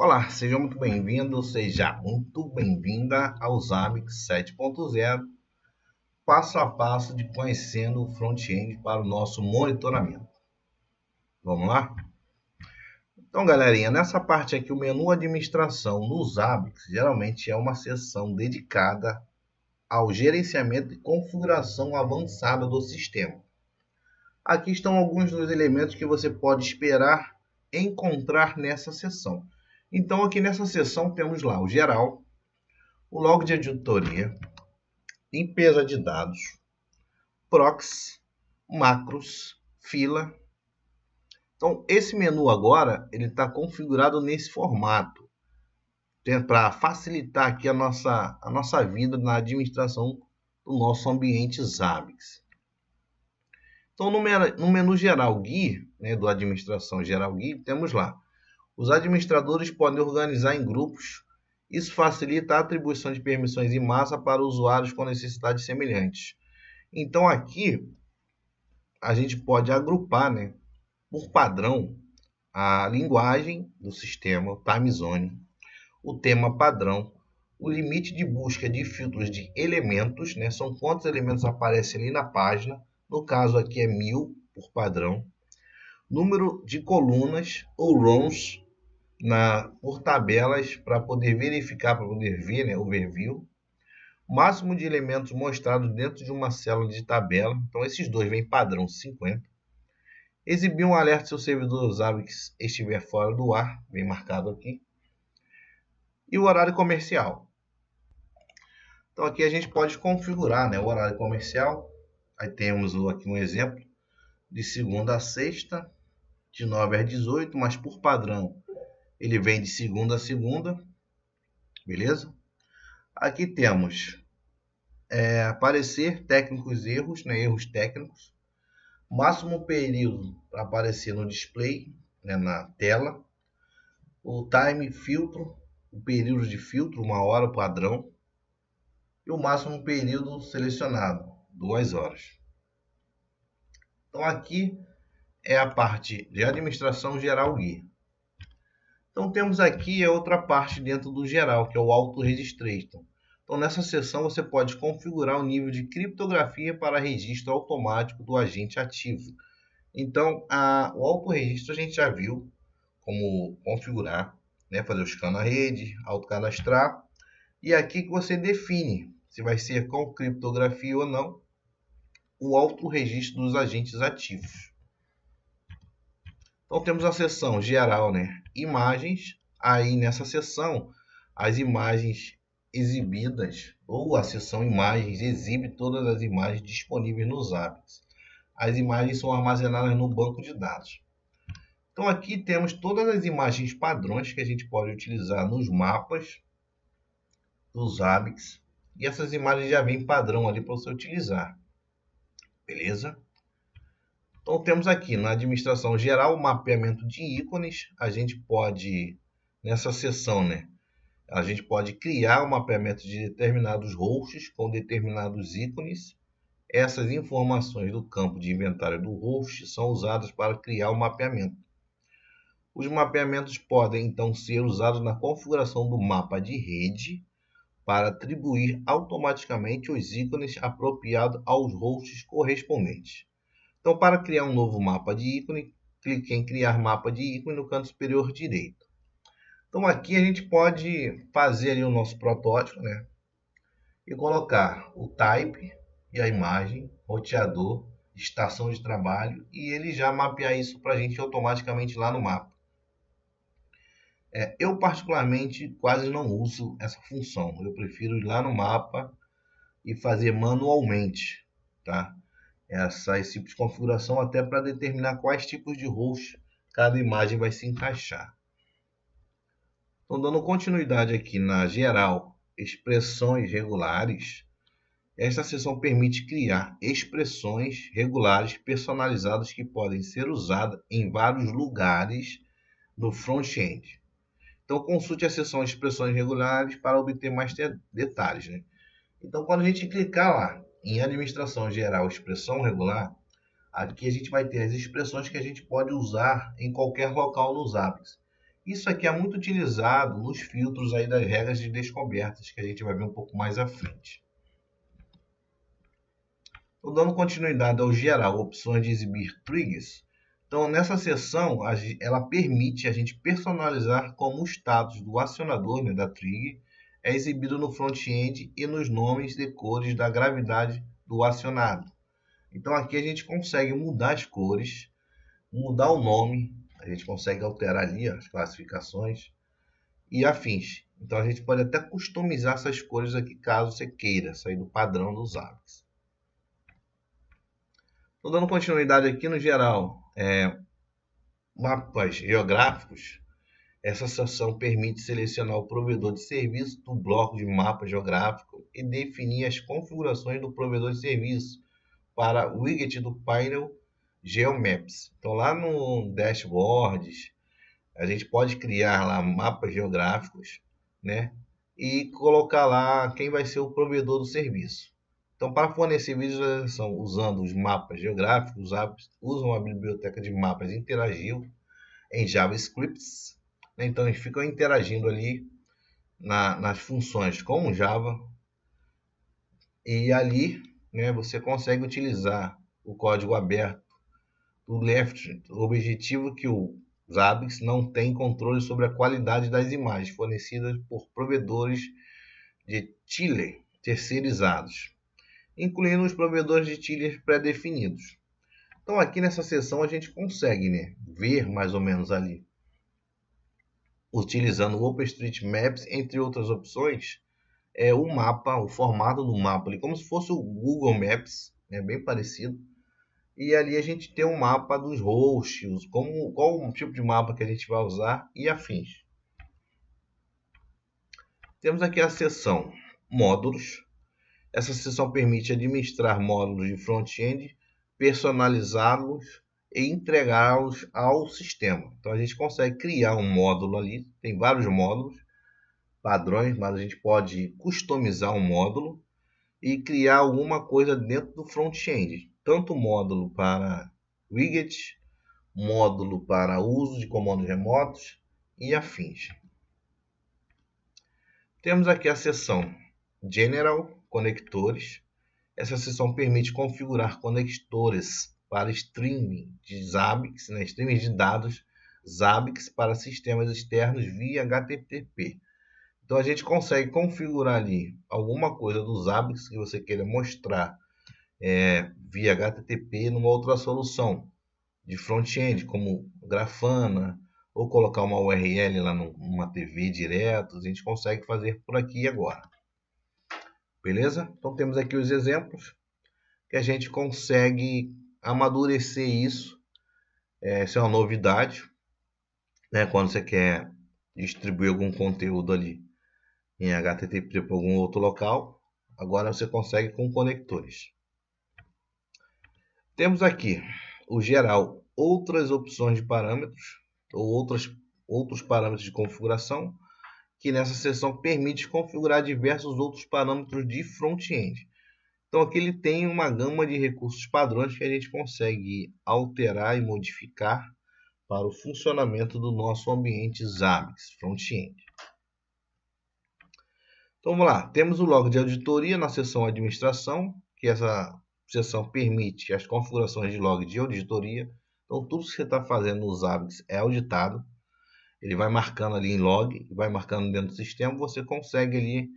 Olá, seja muito bem-vindo, seja muito bem-vinda ao Zabbix 7.0, passo a passo de conhecendo o front-end para o nosso monitoramento. Vamos lá? Então, galerinha, nessa parte aqui, o menu administração no Zabbix geralmente é uma seção dedicada ao gerenciamento e configuração avançada do sistema. Aqui estão alguns dos elementos que você pode esperar encontrar nessa seção. Então, aqui nessa seção temos lá o geral, o log de auditoria, limpeza de dados, proxy, macros, fila. Então, esse menu agora ele está configurado nesse formato, para facilitar aqui a nossa vida na administração do nosso ambiente Zabbix. Então, no menu geral GUI, do administração geral GUI, temos lá: os administradores podem organizar em grupos. Isso facilita a atribuição de permissões em massa para usuários com necessidades semelhantes. Então, aqui, a gente pode agrupar, por padrão, a linguagem do sistema, o time zone, o tema padrão, o limite de busca de filtros de elementos, são quantos elementos aparecem ali na página. No caso aqui é 1000 por padrão. Número de colunas ou rows por tabelas para poder verificar, para poder ver, overview. Máximo de elementos mostrados dentro de uma célula de tabela. Então, esses dois vêm padrão 50. Exibir um alerta se o servidor Zabbix estiver fora do ar, vem marcado aqui. E o horário comercial. Então, aqui a gente pode configurar o horário comercial. Aí temos aqui um exemplo de segunda a sexta, de 9 às 18, mas por padrão ele vem de segunda a segunda, beleza? Aqui temos aparecer técnicos erros, erros técnicos. Máximo período para aparecer no display, na tela. O time filtro, o período de filtro, 1 hora padrão. E o máximo período selecionado, 2 horas. Então aqui é a parte de administração geral GUI. Então temos aqui a outra parte dentro do geral, que é o Auto Registration. Então nessa seção você pode configurar o nível de criptografia para registro automático do agente ativo. Então o Auto Registro a gente já viu como configurar, fazer o scan na rede, autocadastrar. E aqui que você define se vai ser com criptografia ou não o Auto Registro dos agentes ativos. Então temos a seção geral, imagens. Aí nessa seção as imagens exibidas, ou a seção imagens exibe todas as imagens disponíveis no Zabbix. As imagens são armazenadas no banco de dados. Então aqui temos todas as imagens padrões que a gente pode utilizar nos mapas do Zabbix. E essas imagens já vêm padrão ali para você utilizar. Beleza? Então temos aqui na administração geral o mapeamento de ícones. A gente pode, nessa seção, a gente pode criar o mapeamento de determinados hosts com determinados ícones. Essas informações do campo de inventário do host são usadas para criar o mapeamento. Os mapeamentos podem então ser usados na configuração do mapa de rede para atribuir automaticamente os ícones apropriados aos hosts correspondentes. Então, para criar um novo mapa de ícone, clique em criar mapa de ícone no canto superior direito. Então, aqui a gente pode fazer ali o nosso protótipo, e colocar o type e a imagem, roteador, estação de trabalho, e ele já mapear isso para a gente automaticamente lá no mapa. Eu particularmente quase não uso essa função. Eu prefiro ir lá no mapa e fazer manualmente, tá? Esse tipo de configuração até para determinar quais tipos de host cada imagem vai se encaixar. Então, dando continuidade aqui na geral expressões regulares, esta seção permite criar expressões regulares personalizadas que podem ser usadas em vários lugares no front-end. Então, consulte a seção expressões regulares para obter mais detalhes. Então, quando a gente clicar lá em administração geral expressão regular, aqui a gente vai ter as expressões que a gente pode usar em qualquer local no Zabbix. Isso aqui é muito utilizado nos filtros aí das regras de descobertas, que a gente vai ver um pouco mais à frente. Estou dando continuidade ao geral, opções de exibir triggers. Então, nessa seção, ela permite a gente personalizar como o status do acionador, né, da trigger, é exibido no front-end e nos nomes de cores da gravidade do acionado. Então, aqui a gente consegue mudar as cores, mudar o nome, a gente consegue alterar ali as classificações e afins. Então, a gente pode até customizar essas cores aqui, caso você queira sair do padrão dos Zabbix. Estou dando continuidade aqui no geral. Mapas geográficos. Essa seção permite selecionar o provedor de serviço do bloco de mapa geográfico e definir as configurações do provedor de serviço para o widget do painel GeoMaps. Então, lá no Dashboards, a gente pode criar lá mapas geográficos, né? E colocar lá quem vai ser o provedor do serviço. Então, para fornecer visualização usando os mapas geográficos, os apps usam a biblioteca de mapas interagivo em JavaScript. Então, eles ficam interagindo ali nas funções com Java. E ali, né, você consegue utilizar o código aberto do Left. O objetivo é que o Zabbix não tem controle sobre a qualidade das imagens fornecidas por provedores de tiler terceirizados, incluindo os provedores de tiler pré-definidos. Então, aqui nessa seção a gente consegue, né, ver mais ou menos ali, utilizando o OpenStreetMaps, entre outras opções, o mapa, o formato do mapa, ali, como se fosse o Google Maps, né, bem parecido. E ali a gente tem um mapa dos hosts, qual o tipo de mapa que a gente vai usar e afins. Temos aqui a seção módulos. Essa seção permite administrar módulos de front-end, personalizá-los e entregá-los ao sistema. Então a gente consegue criar um módulo ali, tem vários módulos, padrões, mas a gente pode customizar um módulo e criar alguma coisa dentro do front-end. Tanto módulo para widget, módulo para uso de comandos remotos e afins. Temos aqui a seção General, conectores. Essa seção permite configurar conectores para streaming de Zabbix, né, streaming de dados Zabbix para sistemas externos via HTTP. Então a gente consegue configurar ali alguma coisa do Zabbix que você queira mostrar via HTTP numa outra solução de front-end, como Grafana, ou colocar uma URL lá numa TV direto. A gente consegue fazer por aqui agora. Beleza? Então temos aqui os exemplos que a gente consegue amadurecer isso. Essa é uma novidade, né? Quando você quer distribuir algum conteúdo ali em HTTP para algum outro local, agora você consegue com conectores. Temos aqui o geral, outras opções de parâmetros ou outros parâmetros de configuração, que nessa seção permite configurar diversos outros parâmetros de front-end. Então aqui ele tem uma gama de recursos padrões que a gente consegue alterar e modificar para o funcionamento do nosso ambiente Zabbix front-end. Então vamos lá, temos o log de auditoria na seção administração, que essa seção permite as configurações de log de auditoria. Então tudo que você está fazendo no Zabbix é auditado. Ele vai marcando ali em log, vai marcando dentro do sistema, você consegue ali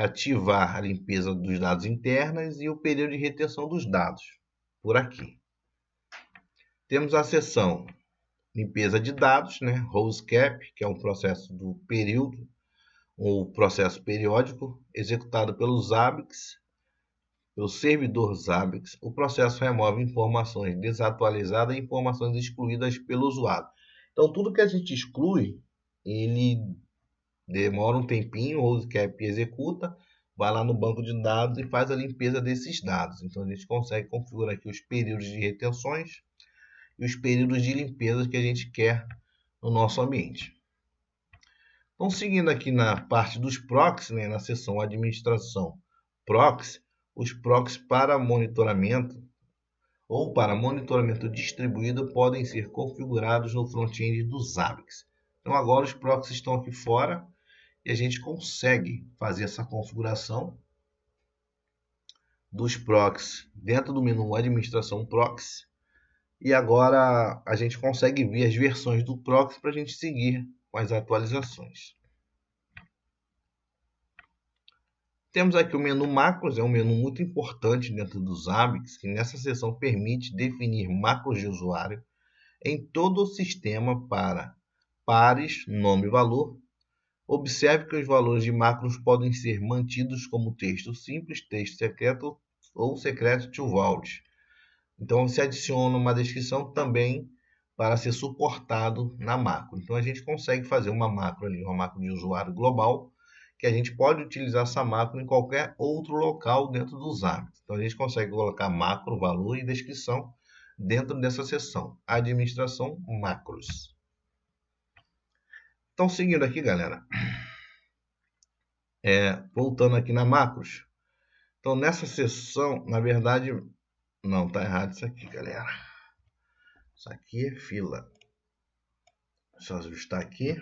ativar a limpeza dos dados internos e o período de retenção dos dados, por aqui. Temos a seção limpeza de dados, né? RoseCap, que é um processo do período, ou processo periódico, executado pelo Zabbix, pelo servidor Zabbix. O processo remove informações desatualizadas e informações excluídas pelo usuário. Então, tudo que a gente exclui, ele demora um tempinho, o RoseCap executa, vai lá no banco de dados e faz a limpeza desses dados. Então, a gente consegue configurar aqui os períodos de retenções e os períodos de limpeza que a gente quer no nosso ambiente. Então, seguindo aqui na parte dos proxies, né, na seção administração proxy, os proxies para monitoramento ou para monitoramento distribuído podem ser configurados no front-end do Zabbix. Então agora os proxies estão aqui fora e a gente consegue fazer essa configuração dos proxies dentro do menu administração proxy. E agora a gente consegue ver as versões do proxy para a gente seguir com as atualizações. Temos aqui o menu macros, é um menu muito importante dentro do Zabbix, que nessa seção permite definir macros de usuário em todo o sistema para pares, nome e valor. Observe que os valores de macros podem ser mantidos como texto simples, texto secreto ou secret to vault. Então, se adiciona uma descrição também para ser suportado na macro. Então, a gente consegue fazer uma macro ali, uma macro de usuário global, que a gente pode utilizar essa macro em qualquer outro local dentro do Zabbix. Então, a gente consegue colocar macro, valor e descrição dentro dessa seção, administração macros. Então, seguindo aqui, galera, voltando aqui na macros. Então, nessa seção, na verdade, não, tá errado isso aqui, galera. Isso aqui é fila. Deixa eu ajustar aqui.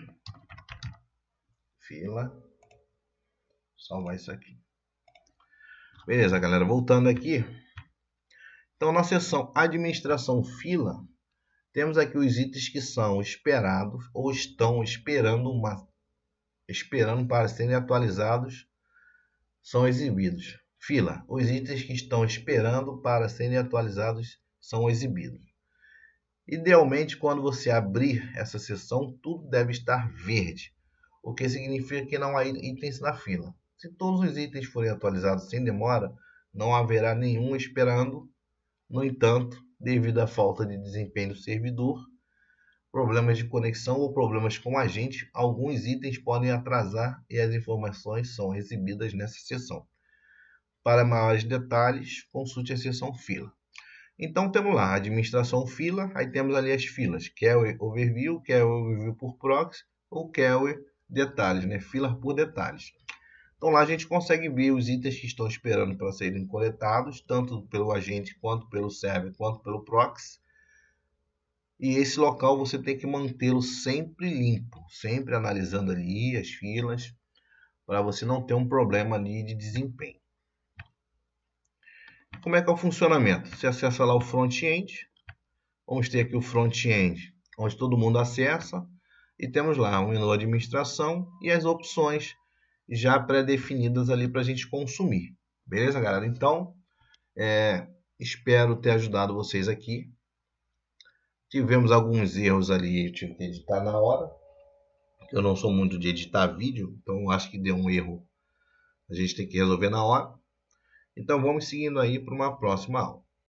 Fila. Salvar isso aqui. Beleza, galera, voltando aqui. Então, na seção administração fila, temos aqui os itens que são esperados ou estão esperando para serem atualizados, são exibidos. Fila, os itens que estão esperando para serem atualizados são exibidos. Idealmente, quando você abrir essa seção, tudo deve estar verde, o que significa que não há itens na fila. Se todos os itens forem atualizados sem demora, não haverá nenhum esperando. No entanto, devido à falta de desempenho do servidor, problemas de conexão ou problemas com a gente, alguns itens podem atrasar e as informações são exibidas nessa seção. Para maiores detalhes, consulte a seção fila. Então temos lá a administração fila, aí temos ali as filas, Carrier Overview, Carrier Overview por Proxy ou Carrier Detalhes, né? Fila por detalhes. Então lá a gente consegue ver os itens que estão esperando para serem coletados, tanto pelo agente, quanto pelo server, quanto pelo proxy. E esse local você tem que mantê-lo sempre limpo, sempre analisando ali as filas, para você não ter um problema ali de desempenho. Como é que é o funcionamento? Você acessa lá o front-end, vamos ter aqui o front-end, onde todo mundo acessa, e temos lá o menu administração e as opções já pré-definidas ali para a gente consumir. Beleza, galera? Então, espero ter ajudado vocês aqui. Tivemos alguns erros ali, eu tive que editar na hora. Eu não sou muito de editar vídeo, então acho que deu um erro. A gente tem que resolver na hora. Então, vamos seguindo aí para uma próxima aula.